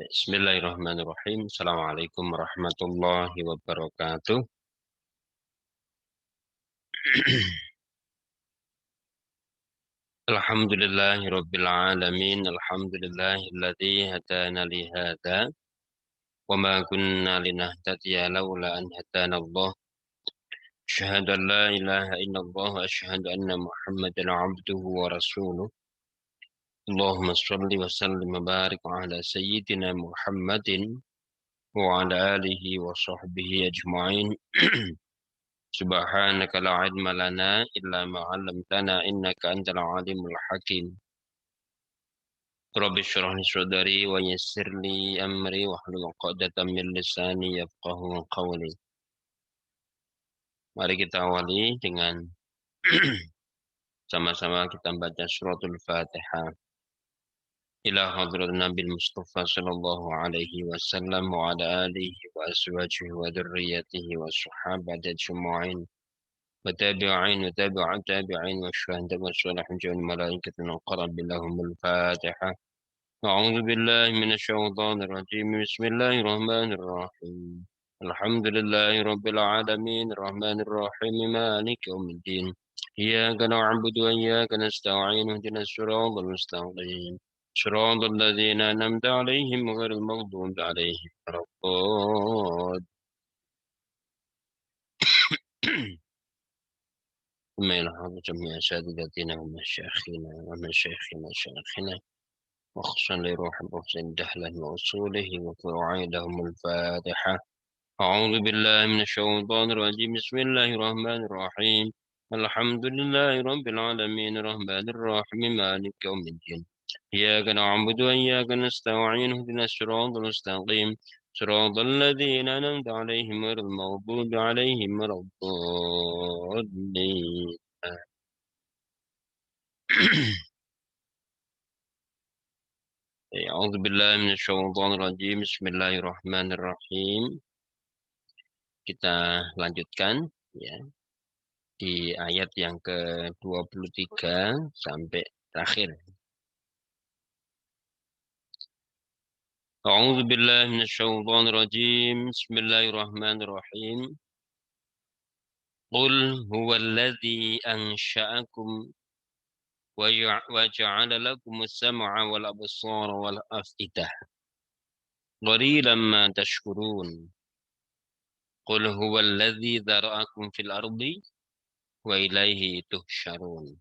Bismillahirrahmanirrahim. Assalamualaikum warahmatullahi wabarakatuh. Alhamdulillahirabbil alamin. Alhamdulillahilladzi hadana li hadza wa ma kunna linahtadiya laula an hadana Allah. Asyhadu an la ilaha illallah wa asyhadu anna Muhammadan abduhu wa rasuluh. Allahumma shalli wa sallim wa barik ala sayyidina Muhammadin wa ala alihi wa sahbihi ajma'in. Subhanaka la ilma lana illa ma 'allamtana innaka antal alimul hakim. Rabbi shrah li sadri wa yassir li amri wahlul 'uqdatam min lisani yafqahu qawli. Mari kita awali dengan sama-sama kita baca suratul Fatihah. Ila hadrat Nabi Mustafa sallallahu alaihi wasallam wa ala alihi wa azwajihi wa dzurriyyatihi wa sahabati ajma'in. وتابعين وتابع التابعين والشهداء والصالحين والملائكة والقرب لهم الفاتحة. أعوذ بالله من الشيطان الرجيم. بسم الله الرحمن الرحيم. الحمد لله رب العالمين الرحمن الرحيم مالك يوم الدين. إياك نعبد وإياك نستعين اهدنا الصراط المستقيم صراط الذين أنعمت عليهم غير المغضوب عليهم ولا الضالين. ثم يلحظ جميع سادتنا ومشايخنا ومشايخنا وخصوصا لروح الحسين دهلا وأصوله وفروعيدهم الفاتحة. أعوذ بالله من الشيطان الرجيم. بسم الله الرحمن الرحيم. الحمد لله رب العالمين الرحمن الرحيم مالك يوم الدين. إياك نعبد وإياك نستعين اهدنا الصراط المستقيم صراط الذين أنعمت عليهم غير المغضوب عليهم ولا الضالين. أعوذ بالله من الشيطان الرجيم. بسم الله الرحمن الرحيم. Kita lanjutkan ya di ayat yang ke-23 sampai terakhir. A'udzu billahi minasyaitonir rajim. Bismillahirrahmanirrahim. Qul huwallazi ansha'akum wa ja'ala lakumus sam'a wal absara wal af'idah. Qalilan ma tashkurun. Qul huwallazi dzara'akum fil ardi wa ilaihi tuhsyarun.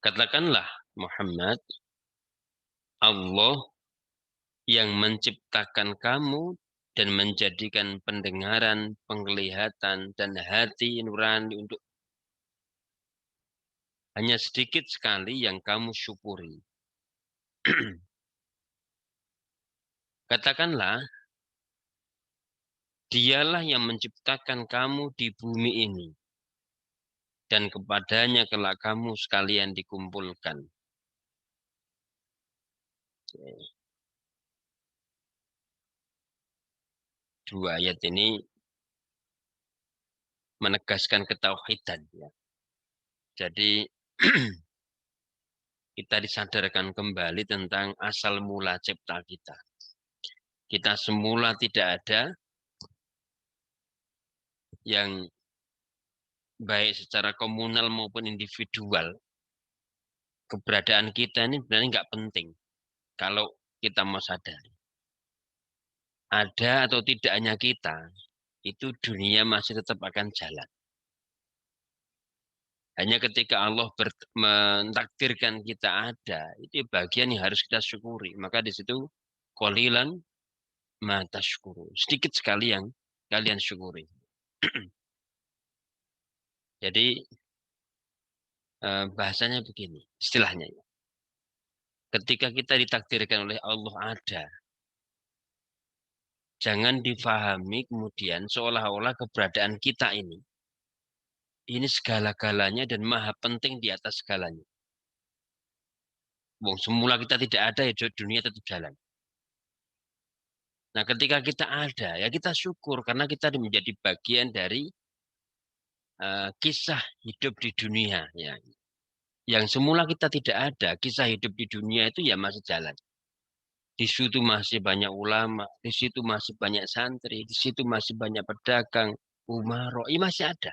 Katakanlah Muhammad, Allah yang menciptakan kamu dan menjadikan pendengaran, penglihatan, dan hati nurani untuk hanya sedikit sekali yang kamu syukuri. Katakanlah, dialah yang menciptakan kamu di bumi ini, dan kepadanya kelak kamu sekalian dikumpulkan. Dua ayat ini menegaskan ketauhidan. Ya. Jadi kita disadarkan kembali tentang asal mula cipta kita. Kita semula tidak ada yang baik secara komunal maupun individual. Keberadaan kita ini sebenarnya nggak penting kalau kita mau sadari. Ada atau tidaknya kita, itu dunia masih tetap akan jalan. Hanya ketika Allah mentakdirkan kita ada, itu bagian yang harus kita syukuri. Maka di situ qalilan ma tashkuru. Sedikit sekali yang kalian syukuri. Jadi bahasanya begini, istilahnya. Ketika kita ditakdirkan oleh Allah ada, jangan difahami kemudian seolah-olah keberadaan kita ini segala-galanya dan maha penting di atas segalanya. Wong semula kita tidak ada ya dunia tetap jalan. Nah ketika kita ada ya kita syukur karena kita menjadi bagian dari kisah hidup di dunia. Ya. Yang semula kita tidak ada, kisah hidup di dunia itu ya masih jalan. Di situ masih banyak ulama, di situ masih banyak santri, di situ masih banyak pedagang, umaro, ini masih ada.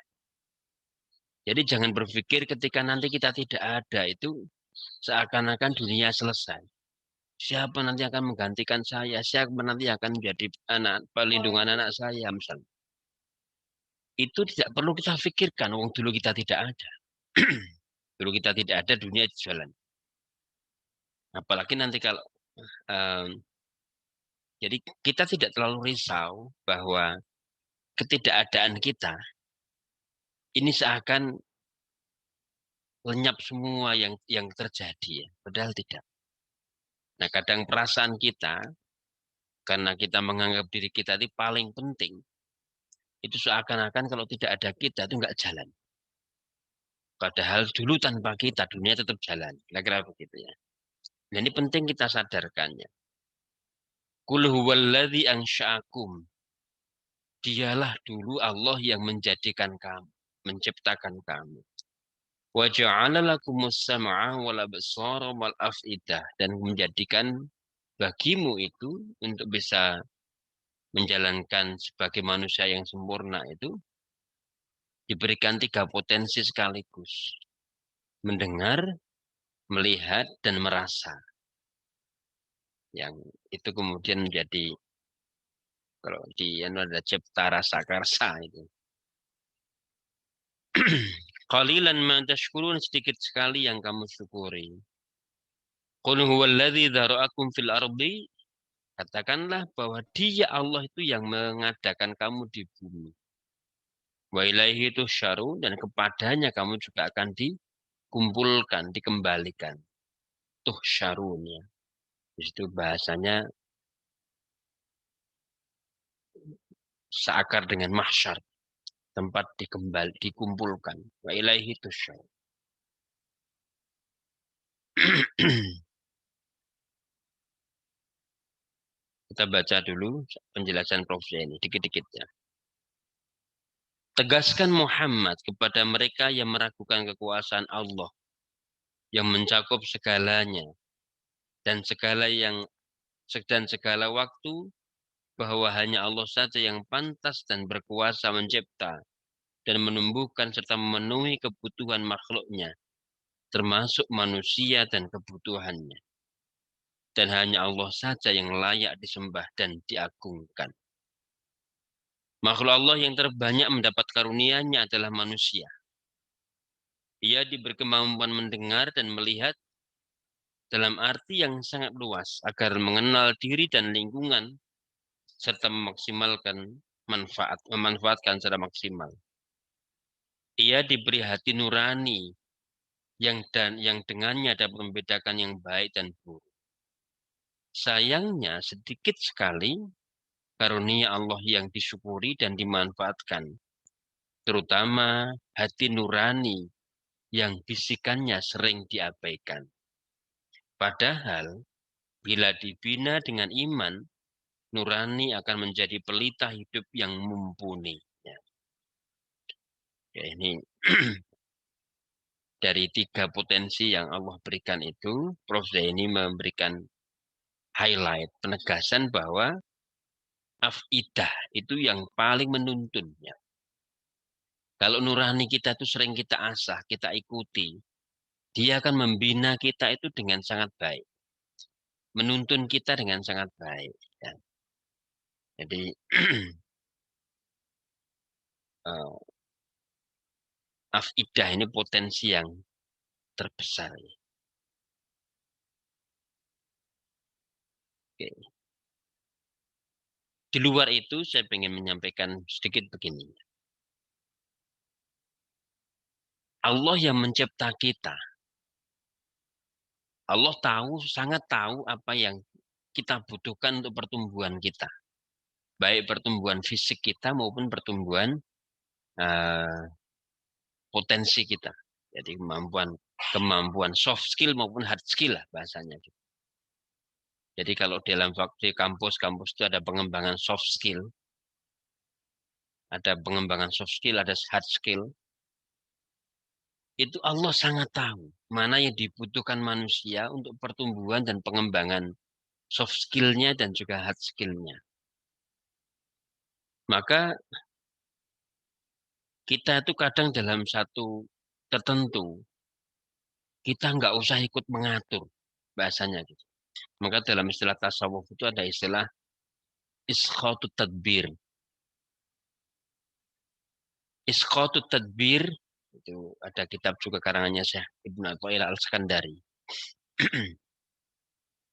Jadi jangan berpikir ketika nanti kita tidak ada itu seakan-akan dunia selesai. Siapa nanti akan menggantikan saya? Siapa nanti akan menjadi anak pelindungan anak saya misalnya. Itu tidak perlu kita pikirkan. Wong dulu kita tidak ada. Dulu kita tidak ada, dunia jalan. Apalagi nanti kalau em, jadi kita tidak terlalu risau bahwa ketidakadaan kita ini seakan lenyap semua yang terjadi ya. Padahal tidak. Nah, kadang perasaan kita karena kita menganggap diri kita itu paling penting, itu seakan-akan kalau tidak ada kita itu nggak jalan. Padahal dulu tanpa kita dunia tetap jalan. Kira-kira begitu ya. Nah, ini penting kita sadarkannya. Qul huwallazi ansha'akum. Dialah dulu Allah yang menjadikan kamu, menciptakan kamu. Wa ja'ala lakumus sam'a wal absara wal af'idah, dan menjadikan bagimu itu untuk bisa menjalankan sebagai manusia yang sempurna itu diberikan 3 potensi sekaligus. Mendengar, melihat, dan merasa. Yang itu kemudian menjadi, kalau di ada cipta rasa karsa itu. Qalilan ma tashkurun, sedikit sekali yang kamu syukuri. Qul huwallazi dzara'akum fil ardi. Katakanlah bahwa Dia Allah itu yang mengadakan kamu di bumi. Wa ilaihi tusyarun, dan kepadanya kamu juga akan dikumpulkan, dikembalikan. Tusyarun ya. Di situ bahasanya seakar dengan mahsyar, tempat dikumpulkan. Wa ilaihi tusyarun. Kita baca dulu penjelasan Prof. ini dikit-dikit ya. Tegaskan Muhammad kepada mereka yang meragukan kekuasaan Allah yang mencakup segalanya dan segala waktu, bahwa hanya Allah saja yang pantas dan berkuasa mencipta dan menumbuhkan serta memenuhi kebutuhan makhluknya, termasuk manusia dan kebutuhannya. Dan hanya Allah saja yang layak disembah dan diagungkan. Makhluk Allah yang terbanyak mendapat karunia-Nya adalah manusia. Ia diberi kemampuan mendengar dan melihat dalam arti yang sangat luas agar mengenal diri dan lingkungan serta memanfaatkan secara maksimal. Ia diberi hati nurani yang dengannya dapat membedakan yang baik dan buruk. Sayangnya sedikit sekali karunia Allah yang disyukuri dan dimanfaatkan, terutama hati nurani yang bisikannya sering diabaikan. Padahal bila dibina dengan iman, nurani akan menjadi pelita hidup yang mumpuni. Ya, ini dari 3 potensi yang Allah berikan itu, Prof. Zaini memberikan highlight, penegasan bahwa afidah itu yang paling menuntun. Ya. Kalau nurani kita itu sering kita asah, kita ikuti, dia akan membina kita itu dengan sangat baik. Menuntun kita dengan sangat baik. Ya. Jadi, afidah ini potensi yang terbesar. Ya. Oke. Di luar itu saya ingin menyampaikan sedikit begini. Allah yang mencipta kita. Allah sangat tahu apa yang kita butuhkan untuk pertumbuhan kita. Baik pertumbuhan fisik kita maupun pertumbuhan uh, potensi kita. Jadi kemampuan soft skill maupun hard skill lah bahasanya. Jadi kalau dalam waktu kampus itu ada pengembangan soft skill, ada pengembangan soft skill, ada hard skill. Itu Allah sangat tahu mana yang dibutuhkan manusia untuk pertumbuhan dan pengembangan soft skill-nya dan juga hard skill-nya. Maka kita itu kadang dalam satu tertentu, kita nggak usah ikut mengatur bahasanya gitu. Maka dalam istilah tasawuf itu ada istilah isqatu tadbir. Isqatu tadbir itu ada kitab juga karangannya Syekh Ibnu Athaillah Al-Skandari.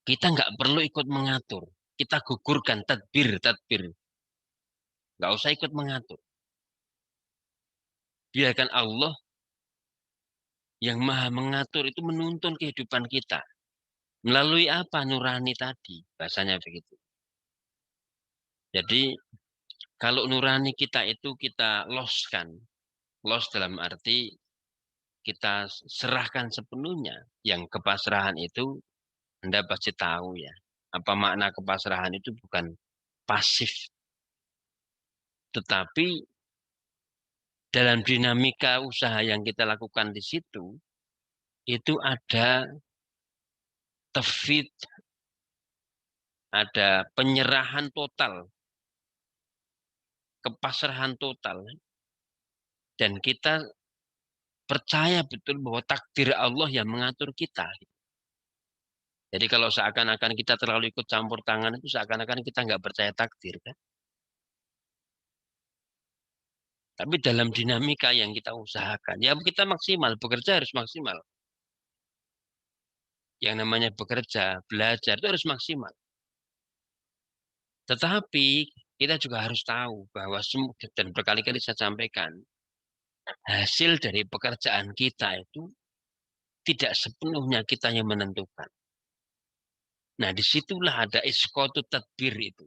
Kita nggak perlu ikut mengatur. Kita gugurkan tadbir, tadbir. Nggak usah ikut mengatur. Biarkan Allah yang maha mengatur itu menuntun kehidupan kita. Melalui apa? Nurani tadi. Bahasanya begitu. Jadi kalau nurani kita itu kita loskan. Los dalam arti kita serahkan sepenuhnya. Yang kepasrahan itu Anda pasti tahu ya. Apa makna kepasrahan itu bukan pasif. Tetapi dalam dinamika usaha yang kita lakukan di situ, itu ada tefid, ada penyerahan total, kepasrahan total. Dan kita percaya betul bahwa takdir Allah yang mengatur kita. Jadi kalau seakan-akan kita terlalu ikut campur tangan itu seakan-akan kita nggak percaya takdir kan. Tapi dalam dinamika yang kita usahakan, ya kita maksimal, bekerja harus maksimal. Yang namanya bekerja, belajar itu harus maksimal. Tetapi kita juga harus tahu bahwa dan berkali-kali saya sampaikan, hasil dari pekerjaan kita itu tidak sepenuhnya kita yang menentukan. Nah, disitulah ada iskotu tadbir itu.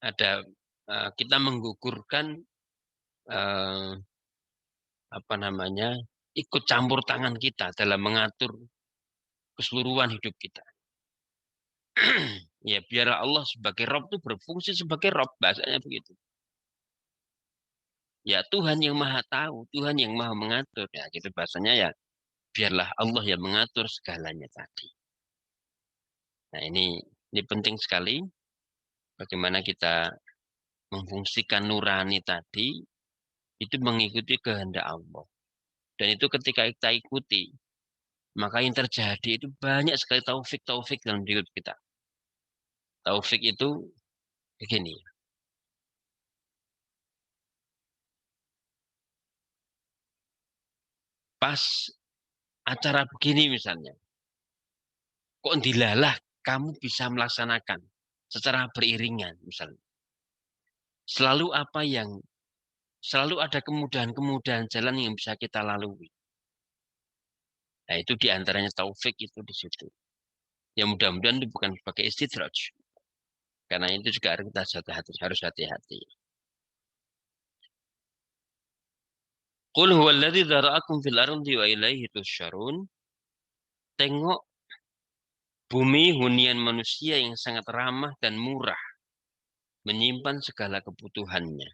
Ada kita menggugurkan eh, apa namanya ikut campur tangan kita dalam mengatur keseluruhan hidup kita. Ya biarlah Allah sebagai Rob itu berfungsi sebagai Rob, bahasanya begitu. Ya Tuhan yang maha tahu, Tuhan yang maha mengatur. Ya gitu bahasanya ya biarlah Allah yang mengatur segalanya tadi. Nah ini penting sekali bagaimana kita memfungsikan nurani tadi itu mengikuti kehendak Allah. Dan itu ketika kita ikuti, maka yang terjadi itu banyak sekali taufik-taufik dalam hidup kita. Taufik itu begini, pas acara begini misalnya, kok dilalah kamu bisa melaksanakan secara beriringan misalnya. Selalu apa yang selalu ada kemudahan-kemudahan jalan yang bisa kita lalui. Nah, itu diantaranya taufik itu di situ. Ya mudah-mudahan itu bukan sebagai istidraj. Karena itu juga harus kita harus hati-hati. Qul huwallazi dzara'akum fil ardi wa ilaihi tusyarun. Tengok bumi hunian manusia yang sangat ramah dan murah, menyimpan segala kebutuhannya.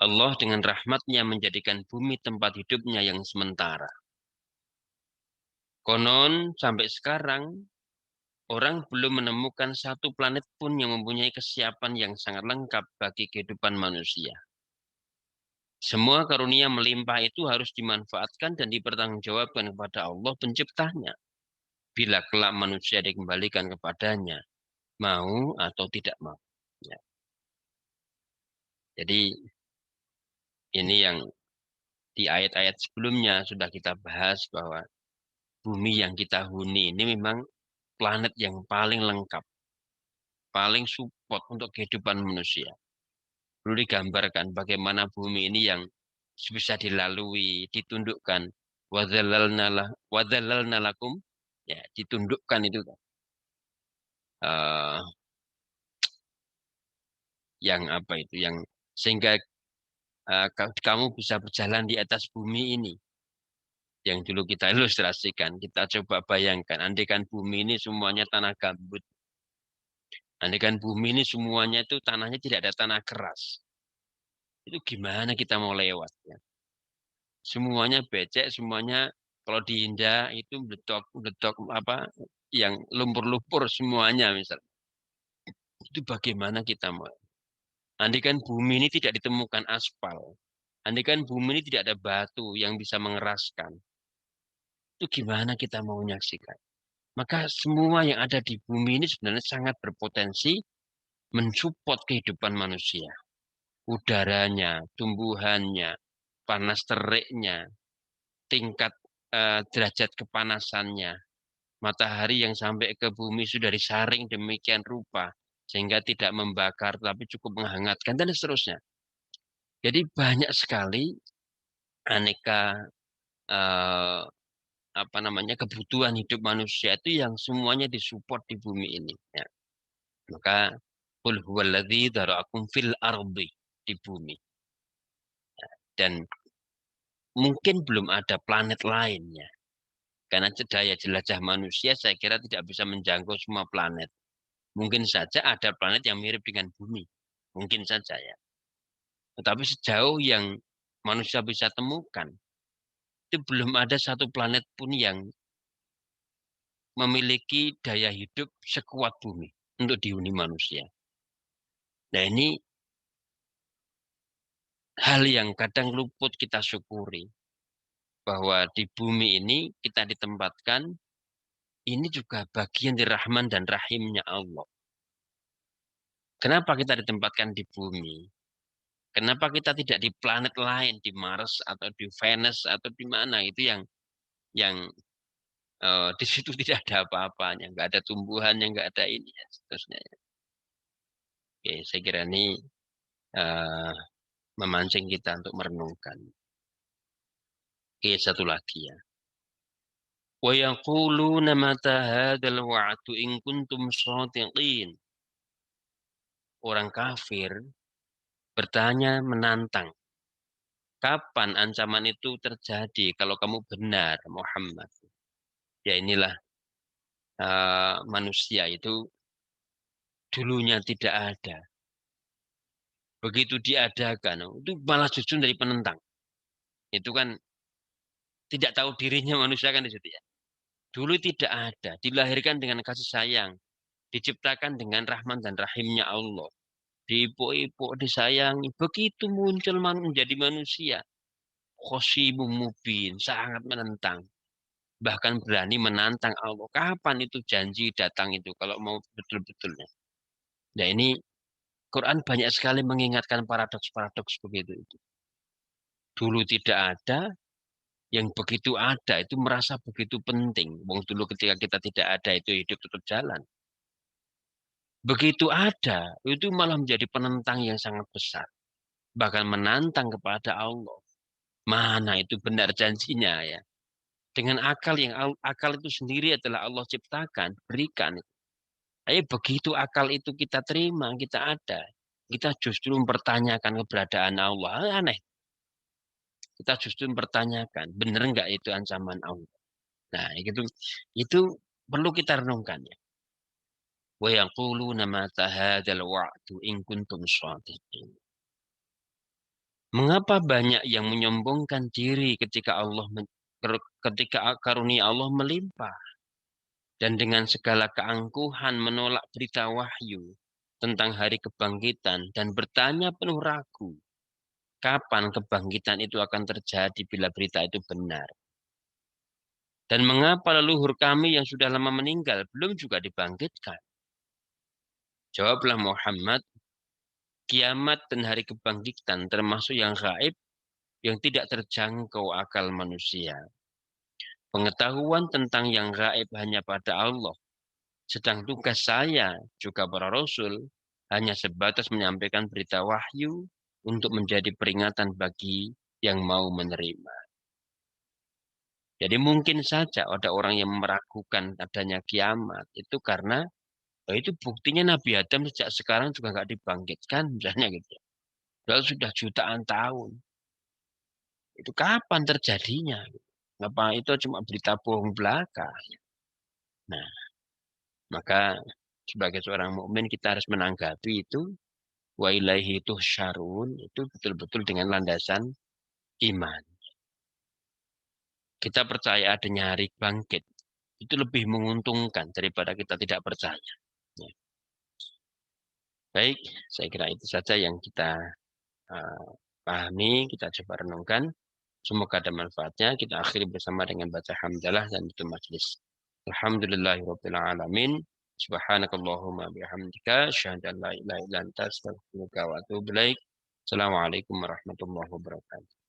Allah dengan rahmatnya menjadikan bumi tempat hidupnya yang sementara. Konon sampai sekarang orang belum menemukan satu planet pun yang mempunyai kesiapan yang sangat lengkap bagi kehidupan manusia. Semua karunia melimpah itu harus dimanfaatkan dan dipertanggungjawabkan kepada Allah penciptanya. Bila kelak manusia dikembalikan kepadanya, mau atau tidak mau. Ya. Jadi ini yang di ayat-ayat sebelumnya sudah kita bahas bahwa bumi yang kita huni ini memang planet yang paling lengkap, paling support untuk kehidupan manusia. Perlu digambarkan bagaimana bumi ini yang bisa dilalui, ditundukkan. Wadzalalna lakum, ya, ditundukkan itu. Uh, yang apa itu, yang sehingga kamu bisa berjalan di atas bumi ini. Yang dulu kita ilustrasikan, kita coba bayangkan, andaikan bumi ini semuanya tanah gambut. Andaikan bumi ini semuanya itu tanahnya tidak ada tanah keras. Itu gimana kita mau lewat ya? Semuanya becek, semuanya kalau diinjak itu betok apa yang lumpur-lumpur semuanya misal. Itu bagaimana kita mau? Andai kan bumi ini tidak ditemukan aspal, andai kan bumi ini tidak ada batu yang bisa mengeraskan, itu gimana kita mau menyaksikan? Maka semua yang ada di bumi ini sebenarnya sangat berpotensi mensupport kehidupan manusia. Udaranya, tumbuhannya, panas teriknya, tingkat derajat kepanasannya, matahari yang sampai ke bumi sudah disaring demikian rupa sehingga tidak membakar tapi cukup menghangatkan dan seterusnya. Jadi banyak sekali aneka eh, apa namanya kebutuhan hidup manusia itu yang semuanya disupport di bumi ini. Ya. Maka qul huwallazi dzara'akum fil ardi di bumi. Dan mungkin belum ada planet lainnya. Karena daya jelajah manusia saya kira tidak bisa menjangkau semua planet. Mungkin saja ada planet yang mirip dengan bumi. Mungkin saja ya. Tetapi sejauh yang manusia bisa temukan, itu belum ada satu planet pun yang memiliki daya hidup sekuat bumi untuk dihuni manusia. Nah ini hal yang kadang luput kita syukuri. Bahwa di bumi ini kita ditempatkan, ini juga bagian dari Rahman dan Rahimnya Allah. Kenapa kita ditempatkan di bumi? Kenapa kita tidak di planet lain, di Mars atau di Venus atau di mana? Itu yang di situ tidak ada apa-apanya, nggak ada tumbuhannya, nggak ada ini, ya, seterusnya. Oke, saya kira ini eh, memancing kita untuk merenungkan. Oke, satu lagi ya. وَيَقُولُونَ مَتَى هَذَا الْوَعْدُ إِن كُنتُمْ صَادِقِينَ. Orang kafir bertanya menantang. Kapan ancaman itu terjadi kalau kamu benar Muhammad? Ya inilah manusia itu dulunya tidak ada. Begitu diadakan, itu malah justru dari penentang. Itu kan tidak tahu dirinya manusia kan di situ ya. Dulu tidak ada, dilahirkan dengan kasih sayang, diciptakan dengan rahman dan rahimnya Allah. Diipuk-ipuk, disayangi. Begitu muncul menjadi manusia. Khosimu mubin, sangat menentang. Bahkan berani menantang Allah. Kapan itu janji datang itu kalau mau betul-betulnya. Nah ini Quran banyak sekali mengingatkan paradoks-paradoks begitu itu. Dulu tidak ada, yang begitu ada itu merasa begitu penting. Wong dulu ketika kita tidak ada itu hidup tetap jalan. Begitu ada, itu malah menjadi penentang yang sangat besar. Bahkan menantang kepada Allah. Mana itu benar janjinya ya. Dengan akal yang akal itu sendiri adalah Allah ciptakan, berikan. Tapi begitu akal itu kita terima, kita ada. Kita justru mempertanyakan keberadaan Allah. Aneh. Kita justru mempertanyakan, benar nggak itu ancaman Allah? Nah, itu perlu kita renungkan ya. Wa yaquluna mata hadzal wa'du in kuntum shadiqin. Mengapa banyak yang menyombongkan diri ketika karunia Allah melimpah dan dengan segala keangkuhan menolak berita wahyu tentang hari kebangkitan dan bertanya penuh ragu kapan kebangkitan itu akan terjadi bila berita itu benar. Dan mengapa leluhur kami yang sudah lama meninggal belum juga dibangkitkan? Jawablah Muhammad, kiamat dan hari kebangkitan termasuk yang gaib yang tidak terjangkau akal manusia. Pengetahuan tentang yang gaib hanya pada Allah. Sedang tugas saya, juga para rasul, hanya sebatas menyampaikan berita wahyu untuk menjadi peringatan bagi yang mau menerima. Jadi mungkin saja ada orang yang meragukan adanya kiamat. Itu karena itu buktinya Nabi Adam sejak sekarang juga nggak dibangkitkan, misalnya gitu. Lalu sudah jutaan tahun. Itu kapan terjadinya? Apa itu cuma berita bohong belaka? Nah, maka sebagai seorang mukmin kita harus menanggapi itu wa ilaihi tuhsyarun itu betul-betul dengan landasan iman. kita percaya adanya hari bangkit, itu lebih menguntungkan daripada kita tidak percaya. Ya. Baik, saya kira itu saja yang kita pahami, kita coba renungkan. Semoga ada manfaatnya. Kita akhiri bersama dengan baca hamdalah dan itu majlis. Alhamdulillahirabbil alamin. Subhanakallahumma bihamdika asyhadu an la ilaha illa anta astaghfiruka wa atubu ilaik. Assalamualaikum warahmatullahi wabarakatuh.